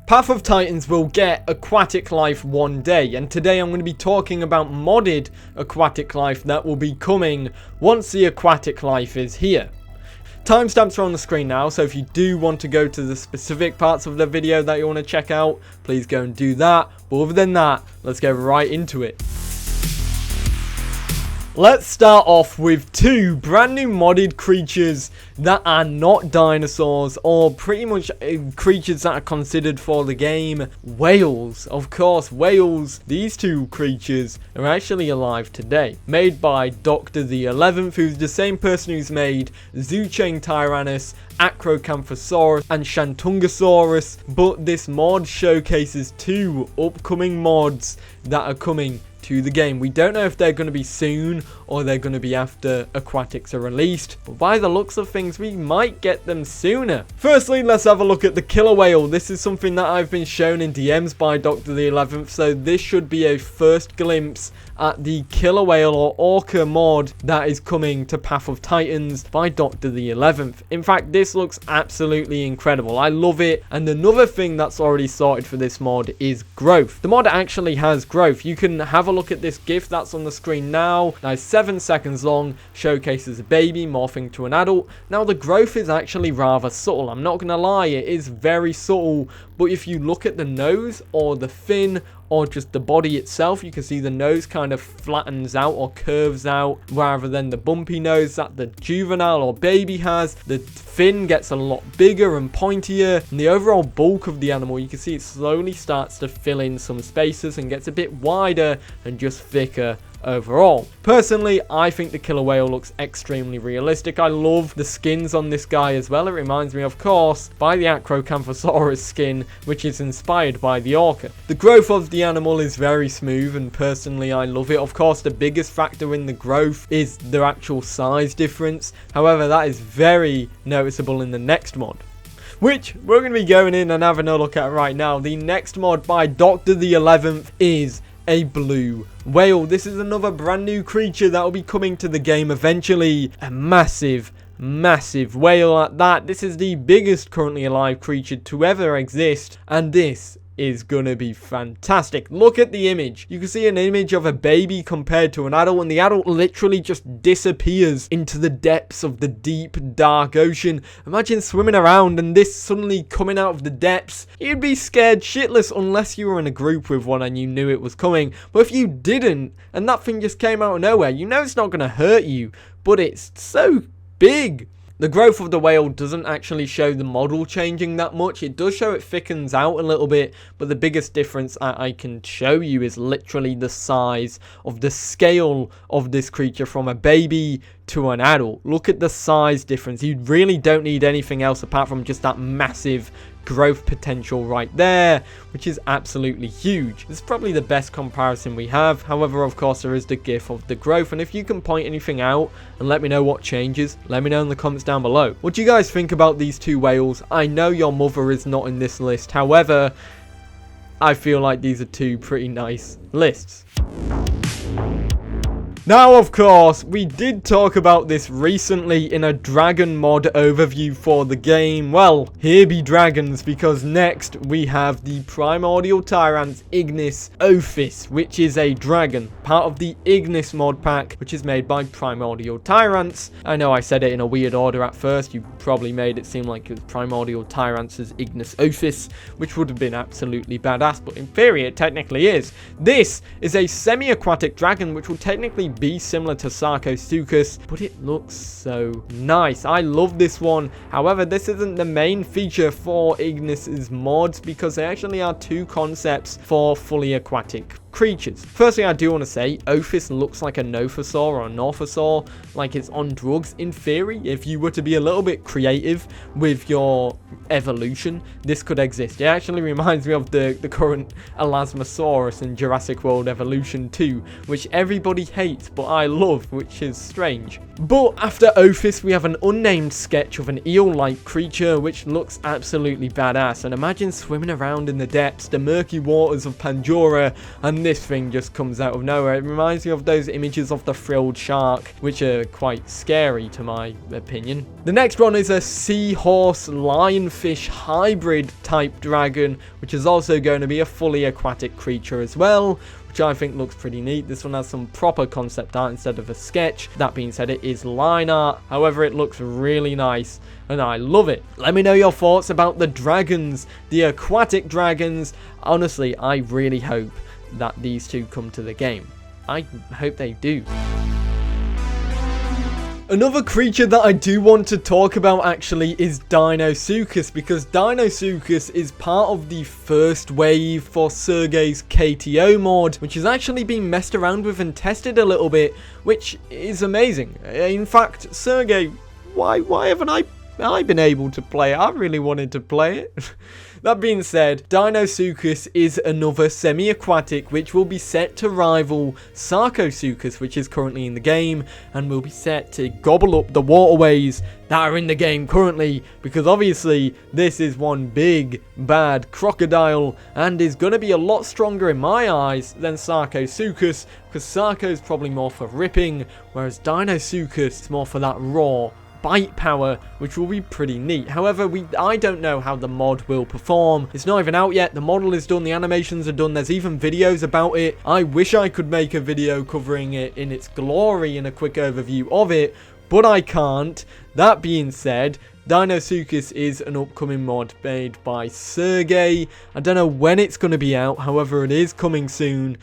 Path of Titans will get aquatic life one day, and today I'm going to be talking about modded aquatic life that will be coming once the aquatic life is here. Timestamps are on the screen now, so if you do want to go to the specific parts of the video that you want to check out, please go and do that. But other than that, let's get right into it. Let's start off with two brand new modded creatures that are not dinosaurs, or pretty much creatures that are considered for the game. Whales. Of course, whales. These two creatures are actually alive today. Made by Dr. the 11th, who's the same person who's made Zoochain Tyrannus, Acrocanthosaurus, and Shantungosaurus. But this mod showcases two upcoming mods that are coming to the game. We don't know if they're going to be soon or they're going to be after aquatics are released, but by the looks of things we might get them sooner. Firstly, let's have a look at the killer whale. This is something that I've been shown in DMs by Dr. the 11th, so this should be a first glimpse at the killer whale or orca mod that is coming to Path of Titans by Dr. the 11th. In fact, this looks absolutely incredible. I love it. And another thing that's already sorted for this mod is growth. The mod actually has growth. You can have a look at this GIF that's on the screen now. Now, it's 7 seconds long, showcases a baby morphing to an adult. Now, the growth is actually rather subtle. I'm not gonna lie, it is very subtle, but if you look at the nose or the fin or just the body itself, you can see the nose kind of flattens out or curves out rather than the bumpy nose that the juvenile or baby has. The fin gets a lot bigger and pointier, and the overall bulk of the animal, you can see it slowly starts to fill in some spaces and gets a bit wider and just thicker overall. Personally, I think the killer whale looks extremely realistic. I love the skins on this guy as well. It reminds me, of course, by the Acrocanthosaurus skin, which is inspired by the orca. The growth of the animal is very smooth, and personally I love it. Of course, the biggest factor in the growth is the actual size difference. However, that is very noticeable in the next mod, which we're going to be going in and having a look at right now. The next mod by Dr. the 11th is a blue whale. This is another brand new creature that will be coming to the game eventually. A massive whale at that. This is the biggest currently alive creature to ever exist, and this is gonna be fantastic. Look at the image. You can see an image of a baby compared to an adult, and the adult literally just disappears into the depths of the deep dark ocean. Imagine swimming around and this suddenly coming out of the depths. You'd be scared shitless unless you were in a group with one and you knew it was coming. But if you didn't and that thing just came out of nowhere, you know it's not gonna hurt you, but it's so big. The growth of the whale doesn't actually show the model changing that much. It does show it thickens out a little bit, but the biggest difference I can show you is literally the size of the scale of this creature from a baby to an adult. Look at the size difference. You really don't need anything else apart from just that massive growth potential right there, which is absolutely huge. This is probably the best comparison we have. However, of course, there is the GIF of the growth, and if you can point anything out and let me know what changes, let me know in the comments down below. What do you guys think about these two whales? I know your mother is not in this list, however, I feel like these are two pretty nice lists. Now, of course, we did talk about this recently in a dragon mod overview for the game. Well, here be dragons, because next we have the Primordial Tyrants Deinosuchus, which is a dragon, part of the Ignis mod pack, which is made by Primordial Tyrants. I know I said it in a weird order at first. You probably made it seem like it was Primordial Tyrants as Deinosuchus, which would have been absolutely badass, but in theory it technically is. This is a semi-aquatic dragon, which will technically be similar to Sarcosuchus, but it looks so nice. I love this one. However, this isn't the main feature for Ignis's mods, because they actually are two concepts for fully aquatic creatures. Firstly, I do want to say Ophis looks like a Nothosaur or a Northosaur, like it's on drugs. In theory, if you were to be a little bit creative with your evolution, this could exist. It actually reminds me of the current Elasmosaurus in Jurassic World Evolution 2, which everybody hates but I love, which is strange. But after Ophis, we have an unnamed sketch of an eel-like creature which looks absolutely badass, and imagine swimming around in the depths, the murky waters of Pandora, and this thing just comes out of nowhere. It reminds me of those images of the frilled shark, which are quite scary to my opinion. The next one is a seahorse lionfish hybrid type dragon, which is also going to be a fully aquatic creature as well, which I think looks pretty neat. This one has some proper concept art instead of a sketch. That being said, it is line art. However, it looks really nice and I love it. Let me know your thoughts about the dragons, the aquatic dragons. Honestly, I really hope that these two come to the game. I hope they do. Another creature that I do want to talk about actually is Deinosuchus, because Deinosuchus is part of the first wave for Sergei's KTO mod, which has actually been messed around with and tested a little bit, which is amazing. In fact, Sergei, why haven't I been able to play it? I really wanted to play it. That being said, Deinosuchus is another semi-aquatic which will be set to rival Sarcosuchus, which is currently in the game, and will be set to gobble up the waterways that are in the game currently, because obviously this is one big bad crocodile and is going to be a lot stronger in my eyes than Sarcosuchus, because Sarco is probably more for ripping, whereas Deinosuchus is more for that raw bite power, which will be pretty neat. However, I don't know how the mod will perform. It's not even out yet. The model is done, the animations are done, there's even videos about it. I wish I could make a video covering it in its glory and a quick overview of it, but I can't. That being said, Deinosuchus is an upcoming mod made by Sergei. I don't know when it's going to be out, however it is coming soon.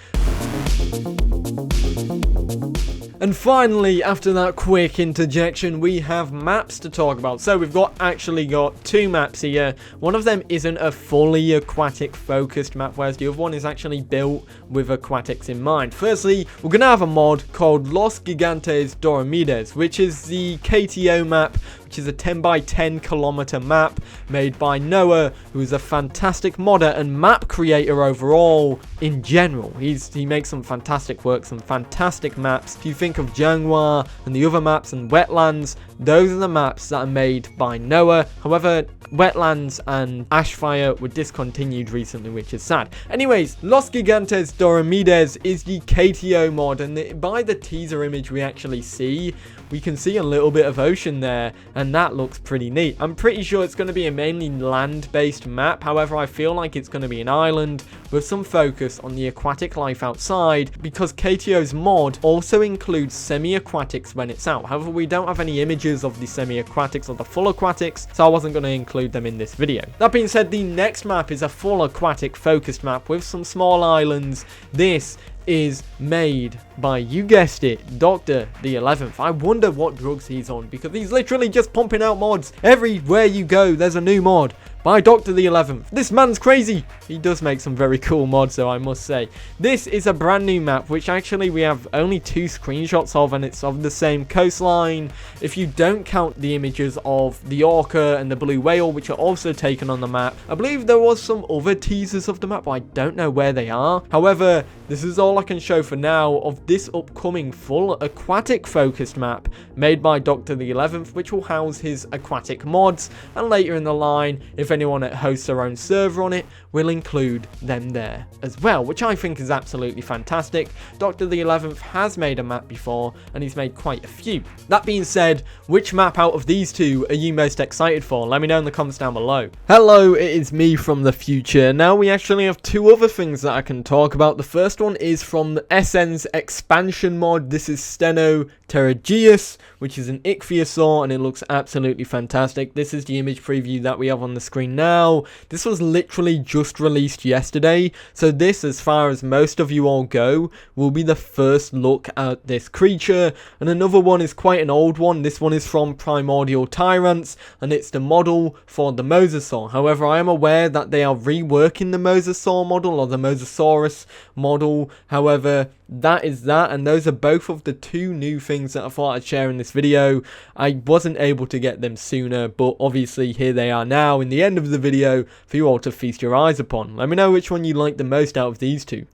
And finally, after that quick interjection, we have maps to talk about. So we've actually got two maps here. One of them isn't a fully aquatic focused map, whereas the other one is actually built with aquatics in mind. Firstly, we're going to have a mod called Los Gigantes Dormides, which is the KTO map, which is a 10 by 10 kilometer map made by Noah, who is a fantastic modder and map creator overall in general. He makes some fantastic work, some fantastic maps. If you think of Jianghua and the other maps and wetlands, those are the maps that are made by Noah. However, wetlands and Ashfire were discontinued recently, which is sad. Anyways, Los Gigantes Dormides is the KTO mod, and by the teaser image we actually see, we can see a little bit of ocean there, and that looks pretty neat. I'm pretty sure it's going to be a mainly land-based map. However, I feel like it's going to be an island with some focus on the aquatic life outside, because KTO's mod also includes semi-aquatics when it's out. However, we don't have any images of the semi-aquatics or the full aquatics, so I wasn't going to include them in this video. That being said, the next map is a full aquatic focused map with some small islands. This is made by, you guessed it, Dr. the 11th. I wonder what drugs he's on, because he's literally just pumping out mods. Everywhere you go, there's a new mod by Dr. the 11th. This man's crazy. He does make some very cool mods, though, I must say. This is a brand new map, which actually we have only 2 screenshots of, and it's of the same coastline. If you don't count the images of the orca and the blue whale, which are also taken on the map. I believe there was some other teasers of the map, but I don't know where they are. However, this is all I can show for now of this upcoming full aquatic focused map made by Dr. the 11th, which will house his aquatic mods, and later in the line, if anyone that hosts their own server on it, will include them there as well, which I think is absolutely fantastic. Dr. the 11th has made a map before, and he's made quite a few. That being said, which map out of these two are you most excited for? Let me know in the comments down below. Hello, it is me from the future. Now we actually have 2 other things that I can talk about. The first one is from SN's expansion mod. This is Stenoteregius, which is an ichthyosaur, and it looks absolutely fantastic. This is the image preview that we have on the screen now. This was literally just released yesterday, so this, as far as most of you all go, will be the first look at this creature. And another one is quite an old one. This one is from Primordial Tyrants, and it's the model for the mosasaur. However, I am aware that they are reworking the mosasaur model, or the Mosasaurus model. However, that is that, and those are both of the 2 new things that I thought I'd share in this video. I wasn't able to get them sooner, but obviously here they are now in the end of the video for you all to feast your eyes upon. Let me know which one you like the most out of these 2.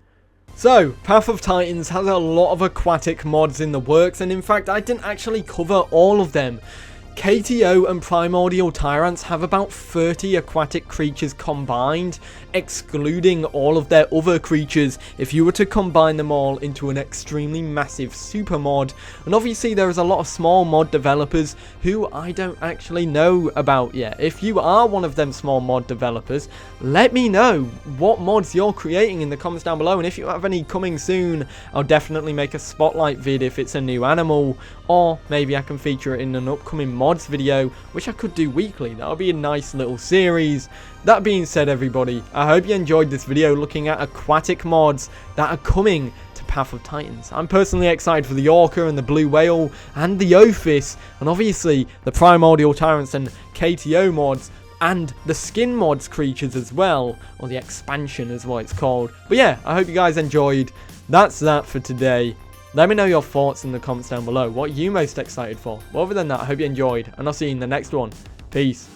So, Path of Titans has a lot of aquatic mods in the works, and in fact I didn't actually cover all of them KTO and Primordial Tyrants have about 30 aquatic creatures combined, excluding all of their other creatures if you were to combine them all into an extremely massive super mod. And obviously there is a lot of small mod developers who I don't actually know about yet. If you are one of them small mod developers, let me know what mods you're creating in the comments down below, and if you have any coming soon, I'll definitely make a spotlight vid if it's a new animal, or maybe I can feature it in an upcoming mods video, which I could do weekly. That would be a nice little series. That being said, everybody, I hope you enjoyed this video looking at aquatic mods that are coming to Path of Titans. I'm personally excited for the orca and the blue whale and the ophis, and obviously the Primordial Tyrants and KTO mods, and the skin mods creatures as well, or the expansion is what it's called. But yeah, I hope you guys enjoyed. That's that for today. Let me know your thoughts in the comments down below. What are you most excited for? But other than that, I hope you enjoyed, and I'll see you in the next one. Peace.